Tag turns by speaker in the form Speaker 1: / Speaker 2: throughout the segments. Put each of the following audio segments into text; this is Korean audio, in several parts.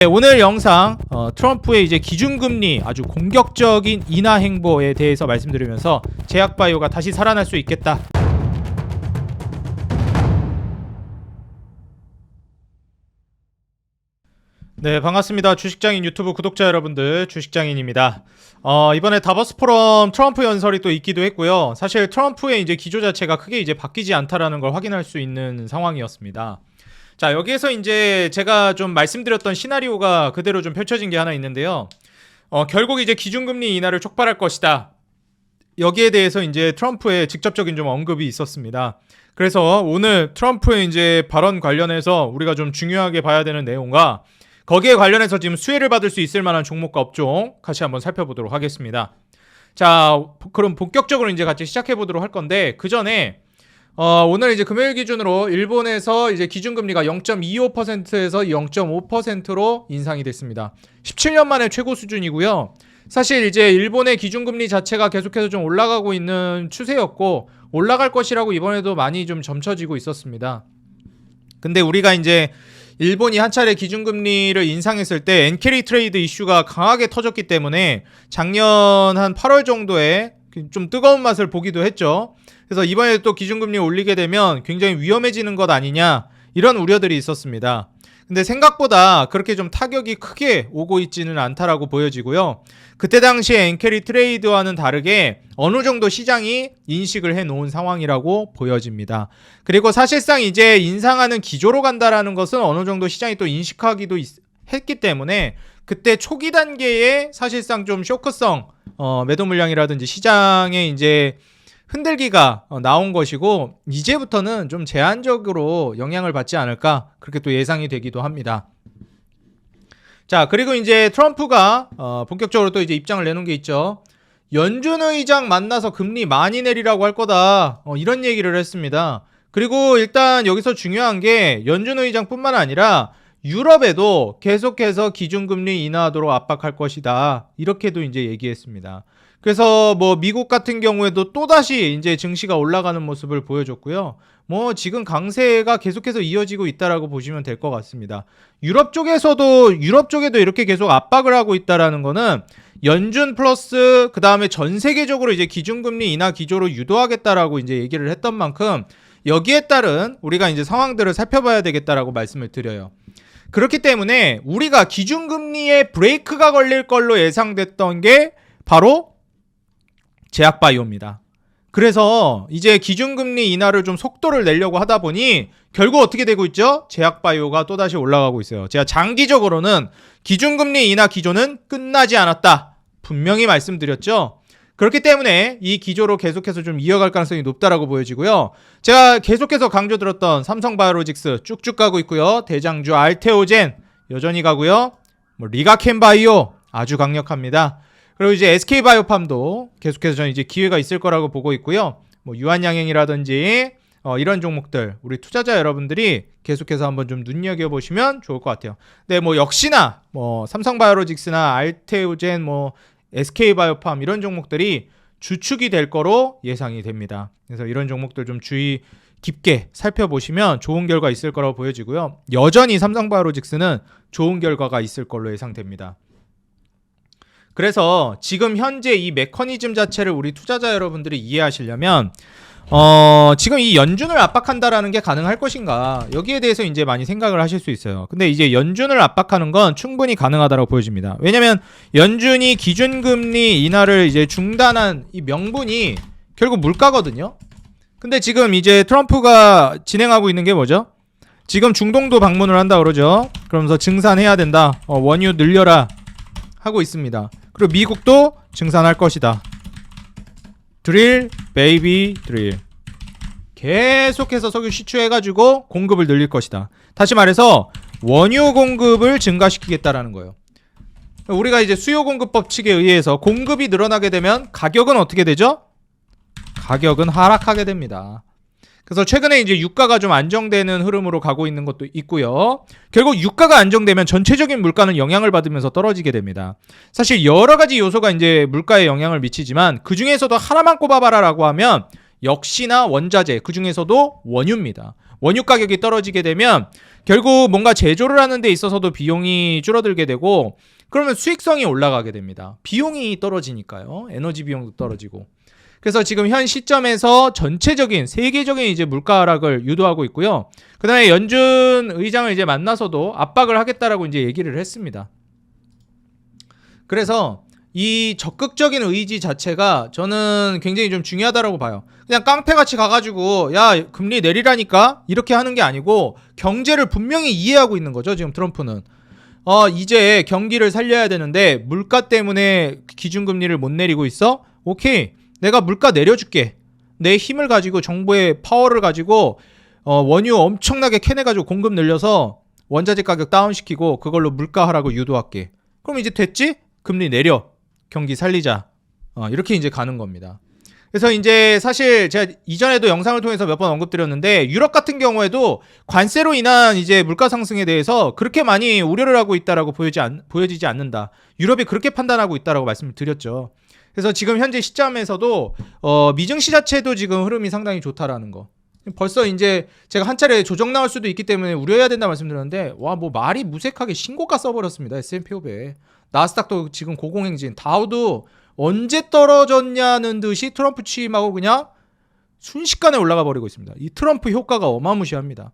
Speaker 1: 네, 오늘 영상 트럼프의 이제 기준금리 아주 공격적인 인하 행보에 대해서 말씀드리면서 제약바이오가 다시 살아날 수 있겠다. 네, 반갑습니다. 주식장인 유튜브 구독자 여러분들, 주식장인입니다. 이번에 다보스 포럼 트럼프 연설이 또 있기도 했고요. 사실 트럼프의 이제 기조 자체가 크게 이제 바뀌지 않다라는 걸 확인할 수 있는 상황이었습니다. 자, 여기에서 이제 제가 좀 말씀드렸던 시나리오가 그대로 좀 펼쳐진 게 하나 있는데요. 결국 이제 기준금리 인하를 촉발할 것이다. 여기에 대해서 이제 트럼프의 직접적인 좀 언급이 있었습니다. 그래서 오늘 트럼프의 이제 발언 관련해서 우리가 좀 중요하게 봐야 되는 내용과 거기에 관련해서 지금 수혜를 받을 수 있을 만한 종목과 업종 같이 한번 살펴보도록 하겠습니다. 자, 그럼 본격적으로 이제 같이 시작해 보도록 할 건데 그 전에 오늘 이제 금요일 기준으로 일본에서 이제 기준금리가 0.25%에서 0.5%로 인상이 됐습니다. 17년 만에 최고 수준이고요. 사실 이제 일본의 기준금리 자체가 계속해서 좀 올라가고 있는 추세였고 올라갈 것이라고 이번에도 많이 좀 점쳐지고 있었습니다. 근데 우리가 이제 일본이 한 차례 기준금리를 인상했을 때 엔캐리 트레이드 이슈가 강하게 터졌기 때문에 작년 한 8월 정도에 좀 뜨거운 맛을 보기도 했죠. 그래서 이번에 또 기준금리 올리게 되면 굉장히 위험해지는 것 아니냐 이런 우려들이 있었습니다. 근데 생각보다 그렇게 좀 타격이 크게 오고 있지는 않다라고 보여지고요. 그때 당시에 엔캐리 트레이드와는 다르게 어느 정도 시장이 인식을 해놓은 상황이라고 보여집니다. 그리고 사실상 이제 인상하는 기조로 간다라는 것은 어느 정도 시장이 또 인식하기도 했기 때문에 그때 초기 단계에 사실상 좀 쇼크성 매도 물량이라든지 시장에 이제 흔들기가 나온 것이고 이제부터는 좀 제한적으로 영향을 받지 않을까 그렇게 또 예상이 되기도 합니다. 자, 그리고 이제 트럼프가 본격적으로 또 이제 입장을 내놓은 게 있죠. 연준 의장 만나서 금리 많이 내리라고 할 거다 이런 얘기를 했습니다. 그리고 일단 여기서 중요한 게 연준 의장뿐만 아니라 유럽에도 계속해서 기준금리 인하하도록 압박할 것이다 이렇게도 이제 얘기했습니다. 그래서 뭐 미국 같은 경우에도 또다시 이제 증시가 올라가는 모습을 보여줬고요. 뭐 지금 강세가 계속해서 이어지고 있다라고 보시면 될 것 같습니다. 유럽 쪽에도 이렇게 계속 압박을 하고 있다라는 거는 연준 플러스 그 다음에 전 세계적으로 이제 기준금리 인하 기조로 유도하겠다라고 이제 얘기를 했던 만큼 여기에 따른 우리가 이제 상황들을 살펴봐야 되겠다라고 말씀을 드려요. 그렇기 때문에 우리가 기준금리에 브레이크가 걸릴 걸로 예상됐던 게 바로 제약바이오입니다. 그래서 이제 기준금리 인하를 좀 속도를 내려고 하다 보니 결국 어떻게 되고 있죠? 제약바이오가 또다시 올라가고 있어요. 제가 장기적으로는 기준금리 인하 기조는 끝나지 않았다. 분명히 말씀드렸죠. 그렇기 때문에 이 기조로 계속해서 좀 이어갈 가능성이 높다라고 보여지고요. 제가 계속해서 강조드렸던 삼성바이오로직스 쭉쭉 가고 있고요. 대장주 알테오젠 여전히 가고요. 리가켄바이오 아주 강력합니다. 그리고 이제 SK바이오팜도 계속해서 저는 이제 기회가 있을 거라고 보고 있고요. 유한양행이라든지 이런 종목들 우리 투자자 여러분들이 계속해서 한번 좀 눈여겨보시면 좋을 것 같아요. 네, 역시나 삼성바이오로직스나 알테오젠 SK바이오팜 이런 종목들이 주축이 될 거로 예상이 됩니다. 그래서 이런 종목들 좀 주의 깊게 살펴보시면 좋은 결과 있을 거라고 보여지고요. 여전히 삼성바이오로직스는 좋은 결과가 있을 걸로 예상됩니다. 그래서 지금 현재 이 메커니즘 자체를 우리 투자자 여러분들이 이해하시려면 지금 이 연준을 압박한다라는 게 가능할 것인가 여기에 대해서 이제 많이 생각을 하실 수 있어요. 근데 이제 연준을 압박하는 건 충분히 가능하다고 보여집니다. 왜냐면 연준이 기준금리 인하를 이제 중단한 이 명분이 결국 물가거든요. 근데 지금 이제 트럼프가 진행하고 있는 게 뭐죠? 지금 중동도 방문을 한다 그러죠. 그러면서 증산해야 된다. 원유 늘려라 하고 있습니다. 그리고 미국도 증산할 것이다. 드릴 베이비 드릴. 계속해서 석유 시추해가지고 공급을 늘릴 것이다. 다시 말해서 원유 공급을 증가시키겠다라는 거예요. 우리가 이제 수요 공급 법칙에 의해서 공급이 늘어나게 되면 가격은 어떻게 되죠? 가격은 하락하게 됩니다. 그래서 최근에 이제 유가가 좀 안정되는 흐름으로 가고 있는 것도 있고요. 결국 유가가 안정되면 전체적인 물가는 영향을 받으면서 떨어지게 됩니다. 사실 여러 가지 요소가 이제 물가에 영향을 미치지만 그 중에서도 하나만 꼽아봐라라고 하면 역시나 원자재, 그 중에서도 원유입니다. 원유 가격이 떨어지게 되면 결국 뭔가 제조를 하는 데 있어서도 비용이 줄어들게 되고 그러면 수익성이 올라가게 됩니다. 비용이 떨어지니까요. 에너지 비용도 떨어지고. 그래서 지금 현 시점에서 전체적인 세계적인 이제 물가 하락을 유도하고 있고요. 그다음에 연준 의장을 이제 만나서도 압박을 하겠다라고 이제 얘기를 했습니다. 그래서 이 적극적인 의지 자체가 저는 굉장히 좀 중요하다라고 봐요. 그냥 깡패같이 가가지고 야 금리 내리라니까 이렇게 하는 게 아니고 경제를 분명히 이해하고 있는 거죠. 지금 트럼프는 이제 경기를 살려야 되는데 물가 때문에 기준금리를 못 내리고 있어? 오케이, 내가 물가 내려줄게. 내 힘을 가지고 정부의 파워를 가지고 원유 엄청나게 캐내가지고 공급 늘려서 원자재 가격 다운시키고 그걸로 물가 하락을 유도할게. 그럼 이제 됐지? 금리 내려. 경기 살리자. 이렇게 이제 가는 겁니다. 그래서 이제 사실 제가 이전에도 영상을 통해서 몇 번 언급드렸는데 유럽 같은 경우에도 관세로 인한 이제 물가 상승에 대해서 그렇게 많이 우려를 하고 있다라고 보여지지 않는다. 유럽이 그렇게 판단하고 있다라고 말씀을 드렸죠. 그래서 지금 현재 시점에서도 미증시 자체도 지금 흐름이 상당히 좋다라는 거. 벌써 이제 제가 한 차례 조정 나올 수도 있기 때문에 우려해야 된다 말씀드렸는데 와 뭐 말이 무색하게 신고가 써버렸습니다. S&P 500. 나스닥도 지금 고공행진. 다우도 언제 떨어졌냐는 듯이 트럼프 취임하고 그냥 순식간에 올라가 버리고 있습니다. 이 트럼프 효과가 어마무시합니다.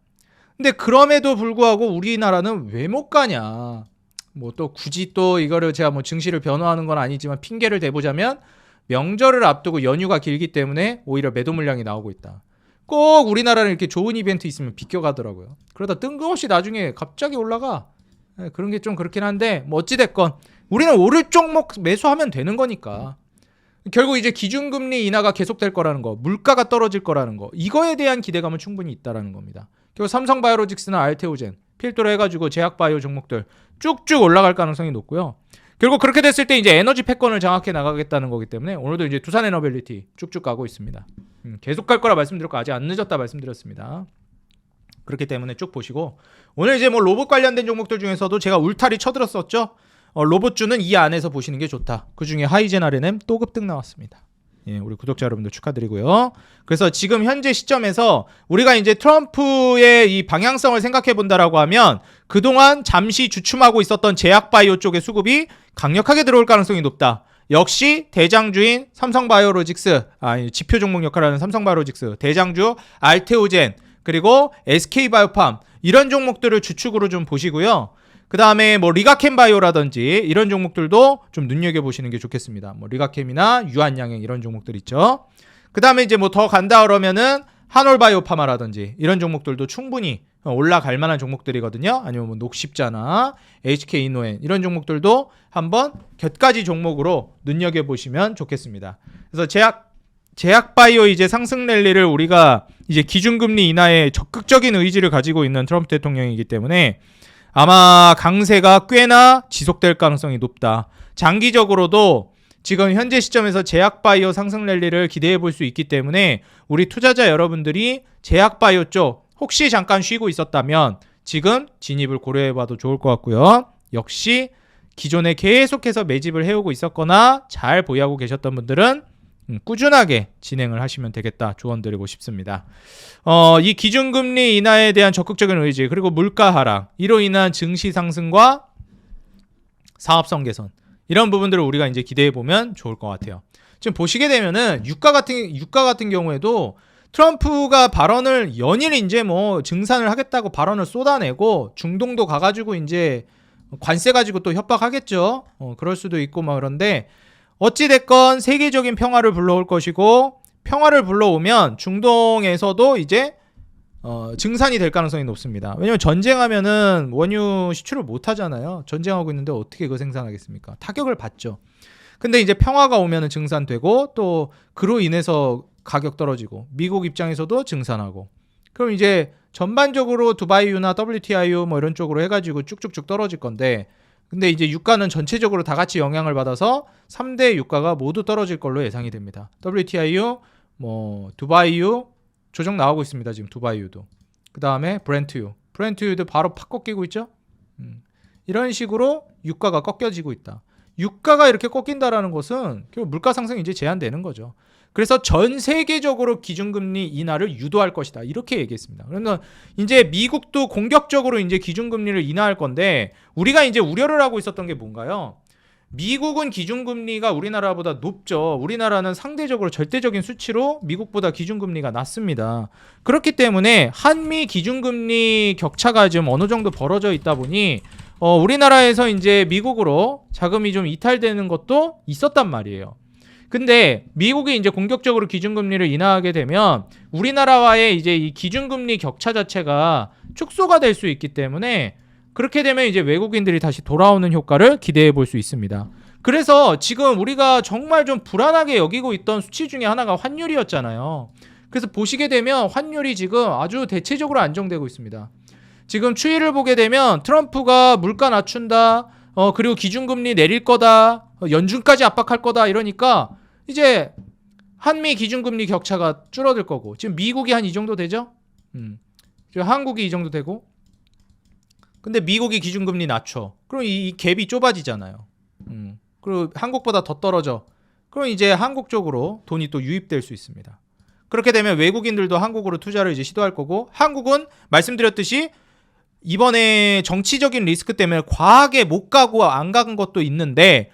Speaker 1: 근데 그럼에도 불구하고 우리나라는 왜 못 가냐. 뭐 또 굳이 또 이거를 제가 뭐 증시를 변호하는 건 아니지만 핑계를 대보자면 명절을 앞두고 연휴가 길기 때문에 오히려 매도 물량이 나오고 있다. 꼭 우리나라는 이렇게 좋은 이벤트 있으면 비껴가더라고요. 그러다 뜬금없이 나중에 갑자기 올라가. 그런 게 좀 그렇긴 한데 뭐 어찌됐건 우리는 오를 종목 매수하면 되는 거니까. 결국 이제 기준금리 인하가 계속될 거라는 거, 물가가 떨어질 거라는 거, 이거에 대한 기대감은 충분히 있다라는 겁니다. 결국 삼성바이오로직스나 알테오젠 필두로 해가지고 제약바이오 종목들 쭉쭉 올라갈 가능성이 높고요. 결국 그렇게 됐을 때 이제 에너지 패권을 장악해 나가겠다는 거기 때문에 오늘도 이제 두산에너빌리티 쭉쭉 가고 있습니다. 계속 갈 거라 말씀드렸고 아직 안 늦었다 말씀드렸습니다. 그렇기 때문에 쭉 보시고 오늘 이제 뭐 로봇 관련된 종목들 중에서도 제가 울타리 쳐들었었죠. 로봇주는 이 안에서 보시는 게 좋다. 그중에 하이젠 R&M 또 급등 나왔습니다. 예, 우리 구독자 여러분들 축하드리고요. 그래서 지금 현재 시점에서 우리가 이제 트럼프의 이 방향성을 생각해 본다라고 하면 그동안 잠시 주춤하고 있었던 제약바이오 쪽의 수급이 강력하게 들어올 가능성이 높다. 역시 대장주인 삼성바이오로직스, 지표 종목 역할을 하는 삼성바이오로직스, 대장주 알테오젠, 그리고 SK바이오팜 이런 종목들을 주축으로 좀 보시고요. 그 다음에 뭐 리가캠바이오라든지 이런 종목들도 좀 눈여겨보시는 게 좋겠습니다. 뭐 리가캠이나 유한양행 이런 종목들 있죠. 그 다음에 이제 뭐 더 간다 그러면은 한올바이오파마라든지 이런 종목들도 충분히 올라갈 만한 종목들이거든요. 아니면 뭐 녹십자나 HK이노엔 이런 종목들도 한번 곁가지 종목으로 눈여겨보시면 좋겠습니다. 그래서 제약바이오 이제 상승 랠리를 우리가 이제 기준금리 인하에 적극적인 의지를 가지고 있는 트럼프 대통령이기 때문에 아마 강세가 꽤나 지속될 가능성이 높다. 장기적으로도 지금 현재 시점에서 제약바이오 상승 랠리를 기대해 볼 수 있기 때문에 우리 투자자 여러분들이 제약바이오 쪽 혹시 잠깐 쉬고 있었다면 지금 진입을 고려해 봐도 좋을 것 같고요. 역시 기존에 계속해서 매집을 해오고 있었거나 잘 보유하고 계셨던 분들은 꾸준하게 진행을 하시면 되겠다 조언드리고 싶습니다. 이 기준금리 인하에 대한 적극적인 의지 그리고 물가 하락 이로 인한 증시 상승과 사업성 개선 이런 부분들을 우리가 이제 기대해 보면 좋을 것 같아요. 지금 보시게 되면은 유가 같은 경우에도 트럼프가 발언을 연일 이제 뭐 증산을 하겠다고 발언을 쏟아내고 중동도 가가지고 이제 관세 가지고 또 협박하겠죠. 그럴 수도 있고 막 그런데 어찌됐건 세계적인 평화를 불러올 것이고 평화를 불러오면 중동에서도 이제 증산이 될 가능성이 높습니다. 왜냐면 전쟁하면은 원유 시출을 못 하잖아요. 전쟁하고 있는데 어떻게 그거 생산하겠습니까? 타격을 받죠. 근데 이제 평화가 오면은 증산되고 또 그로 인해서 가격 떨어지고 미국 입장에서도 증산하고 그럼 이제 전반적으로 두바이유나 WTI유 뭐 이런 쪽으로 해가지고 쭉쭉쭉 떨어질 건데 근데 이제 유가는 전체적으로 다 같이 영향을 받아서 3대 유가가 모두 떨어질 걸로 예상이 됩니다. WTI유, 뭐 두바이유 조정 나오고 있습니다. 지금 두바이유도. 그 다음에 브렌트유도 바로 팍 꺾이고 있죠. 이런 식으로 유가가 꺾여지고 있다. 유가가 이렇게 꺾인다라는 것은 결국 물가 상승이 이제 제한되는 거죠. 그래서 전 세계적으로 기준금리 인하를 유도할 것이다. 이렇게 얘기했습니다. 그러면 이제 미국도 공격적으로 이제 기준금리를 인하할 건데 우리가 이제 우려를 하고 있었던 게 뭔가요? 미국은 기준금리가 우리나라보다 높죠. 우리나라는 상대적으로 절대적인 수치로 미국보다 기준금리가 낮습니다. 그렇기 때문에 한미 기준금리 격차가 좀 어느 정도 벌어져 있다 보니 우리나라에서 이제 미국으로 자금이 좀 이탈되는 것도 있었단 말이에요. 근데 미국이 이제 공격적으로 기준금리를 인하하게 되면 우리나라와의 이제 이 기준금리 격차 자체가 축소가 될 수 있기 때문에 그렇게 되면 이제 외국인들이 다시 돌아오는 효과를 기대해 볼 수 있습니다. 그래서 지금 우리가 정말 좀 불안하게 여기고 있던 수치 중에 하나가 환율이었잖아요. 그래서 보시게 되면 환율이 지금 아주 대체적으로 안정되고 있습니다. 지금 추이를 보게 되면 트럼프가 물가 낮춘다, 그리고 기준금리 내릴 거다, 연준까지 압박할 거다 이러니까 이제 한미 기준금리 격차가 줄어들 거고 지금 미국이 한 이 정도 되죠? 지금 한국이 이 정도 되고 근데 미국이 기준금리 낮춰. 그럼 이 갭이 좁아지잖아요. 그리고 한국보다 더 떨어져. 그럼 이제 한국 쪽으로 돈이 또 유입될 수 있습니다. 그렇게 되면 외국인들도 한국으로 투자를 이제 시도할 거고 한국은 말씀드렸듯이 이번에 정치적인 리스크 때문에 과하게 못 가고 안 간 것도 있는데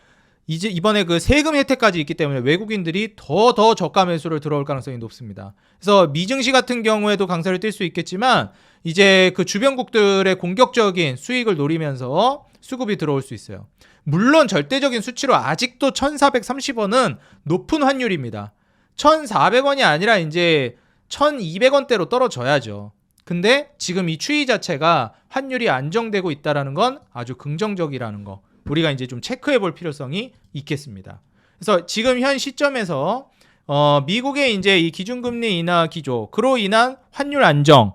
Speaker 1: 이제 이번에 그 세금 혜택까지 있기 때문에 외국인들이 더 저가 매수를 들어올 가능성이 높습니다. 그래서 미증시 같은 경우에도 강세를 띨 수 있겠지만 이제 그 주변국들의 공격적인 수익을 노리면서 수급이 들어올 수 있어요. 물론 절대적인 수치로 아직도 1,430원은 높은 환율입니다. 1,400원이 아니라 이제 1,200원대로 떨어져야죠. 근데 지금 이 추이 자체가 환율이 안정되고 있다는 건 아주 긍정적이라는 거 우리가 이제 좀 체크해 볼 필요성이 있겠습니다. 그래서 지금 현 시점에서 미국의 이제 이 기준금리 인하 기조 그로 인한 환율 안정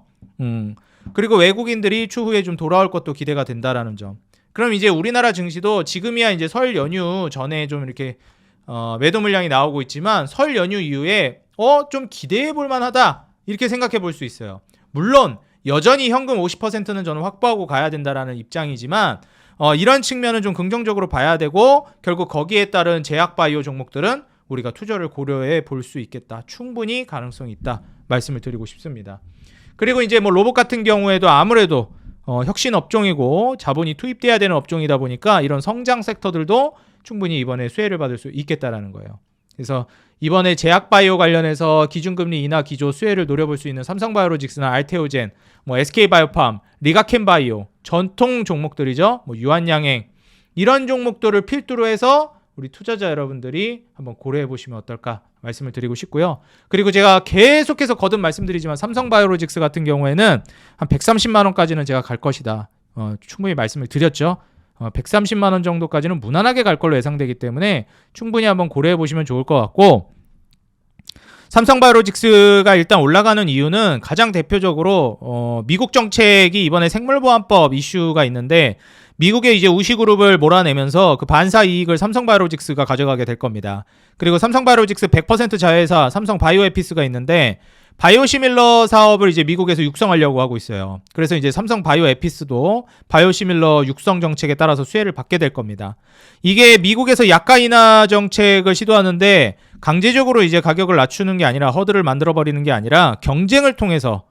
Speaker 1: 그리고 외국인들이 추후에 좀 돌아올 것도 기대가 된다라는 점. 그럼 이제 우리나라 증시도 지금이야 이제 설 연휴 전에 좀 이렇게 매도 물량이 나오고 있지만 설 연휴 이후에 좀 기대해 볼 만하다 이렇게 생각해 볼 수 있어요. 물론 여전히 현금 50%는 저는 확보하고 가야 된다라는 입장이지만 이런 측면은 좀 긍정적으로 봐야 되고 결국 거기에 따른 제약 바이오 종목들은 우리가 투자를 고려해 볼 수 있겠다. 충분히 가능성이 있다. 말씀을 드리고 싶습니다. 그리고 이제 뭐 로봇 같은 경우에도 아무래도 혁신 업종이고 자본이 투입돼야 되는 업종이다 보니까 이런 성장 섹터들도 충분히 이번에 수혜를 받을 수 있겠다라는 거예요. 그래서 이번에 제약바이오 관련해서 기준금리 인하 기조 수혜를 노려볼 수 있는 삼성바이오로직스나 알테오젠, 뭐 SK바이오팜, 리가켄바이오 전통 종목들이죠. 뭐 유한양행 이런 종목들을 필두로 해서 우리 투자자 여러분들이 한번 고려해 보시면 어떨까 말씀을 드리고 싶고요. 그리고 제가 계속해서 거듭 말씀드리지만 삼성바이오로직스 같은 경우에는 한 130만 원까지는 제가 갈 것이다. 충분히 말씀을 드렸죠. 130만 원 정도까지는 무난하게 갈 걸로 예상되기 때문에 충분히 한번 고려해 보시면 좋을 것 같고 삼성바이오로직스가 일단 올라가는 이유는 가장 대표적으로 미국 정책이 이번에 생물보안법 이슈가 있는데 미국의 이제 우시그룹을 몰아내면서 그 반사 이익을 삼성바이오로직스가 가져가게 될 겁니다. 그리고 삼성바이오로직스 100% 자회사 삼성바이오에피스가 있는데 바이오시밀러 사업을 이제 미국에서 육성하려고 하고 있어요. 그래서 이제 삼성바이오에피스도 바이오시밀러 육성 정책에 따라서 수혜를 받게 될 겁니다. 이게 미국에서 약가 인하 정책을 시도하는데 강제적으로 이제 가격을 낮추는 게 아니라 허들을 만들어버리는 게 아니라 경쟁을 통해서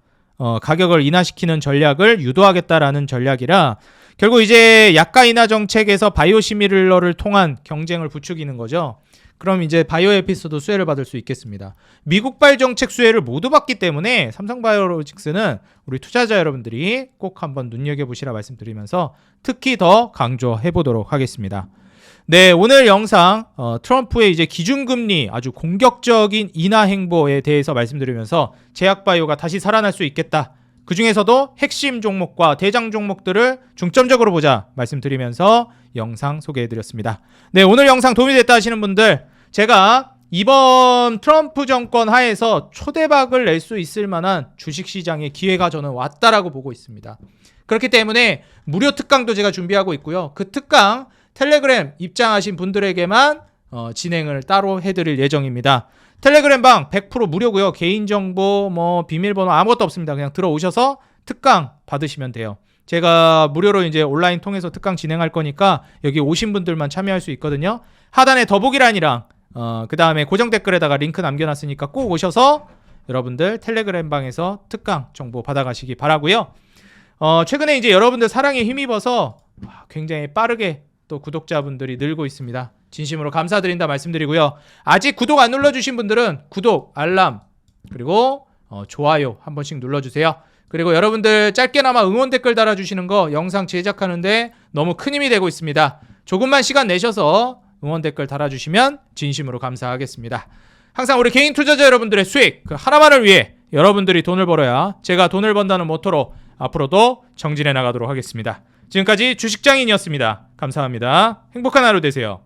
Speaker 1: 가격을 인하시키는 전략을 유도하겠다라는 전략이라 결국 이제 약가 인하 정책에서 바이오시밀러를 통한 경쟁을 부추기는 거죠. 그럼 이제 바이오에피스도 수혜를 받을 수 있겠습니다. 미국발 정책 수혜를 모두 받기 때문에 삼성바이오로직스는 우리 투자자 여러분들이 꼭 한번 눈여겨보시라 말씀드리면서 특히 더 강조해보도록 하겠습니다. 네, 오늘 영상 트럼프의 이제 기준금리 아주 공격적인 인하 행보에 대해서 말씀드리면서 제약바이오가 다시 살아날 수 있겠다. 그 중에서도 핵심 종목과 대장 종목들을 중점적으로 보자 말씀드리면서 영상 소개해드렸습니다. 네, 오늘 영상 도움이 됐다 하시는 분들 제가 이번 트럼프 정권 하에서 초대박을 낼 수 있을 만한 주식시장의 기회가 저는 왔다라고 보고 있습니다. 그렇기 때문에 무료 특강도 제가 준비하고 있고요. 그 특강 텔레그램 입장하신 분들에게만 진행을 따로 해드릴 예정입니다. 텔레그램 방 100% 무료고요. 개인정보, 비밀번호 아무것도 없습니다. 그냥 들어오셔서 특강 받으시면 돼요. 제가 무료로 이제 온라인 통해서 특강 진행할 거니까 여기 오신 분들만 참여할 수 있거든요. 하단에 더보기란이랑 그 다음에 고정 댓글에다가 링크 남겨놨으니까 꼭 오셔서 여러분들 텔레그램 방에서 특강 정보 받아가시기 바라고요. 최근에 이제 여러분들 사랑에 힘입어서 굉장히 빠르게 또 구독자분들이 늘고 있습니다. 진심으로 감사드린다 말씀드리고요. 아직 구독 안 눌러주신 분들은 구독, 알람, 그리고 좋아요 한 번씩 눌러주세요. 그리고 여러분들 짧게나마 응원 댓글 달아주시는 거 영상 제작하는데 너무 큰 힘이 되고 있습니다. 조금만 시간 내셔서 응원 댓글 달아주시면 진심으로 감사하겠습니다. 항상 우리 개인 투자자 여러분들의 수익 그 하나만을 위해 여러분들이 돈을 벌어야 제가 돈을 번다는 모토로 앞으로도 정진해 나가도록 하겠습니다. 지금까지 주식장인이었습니다. 감사합니다. 행복한 하루 되세요.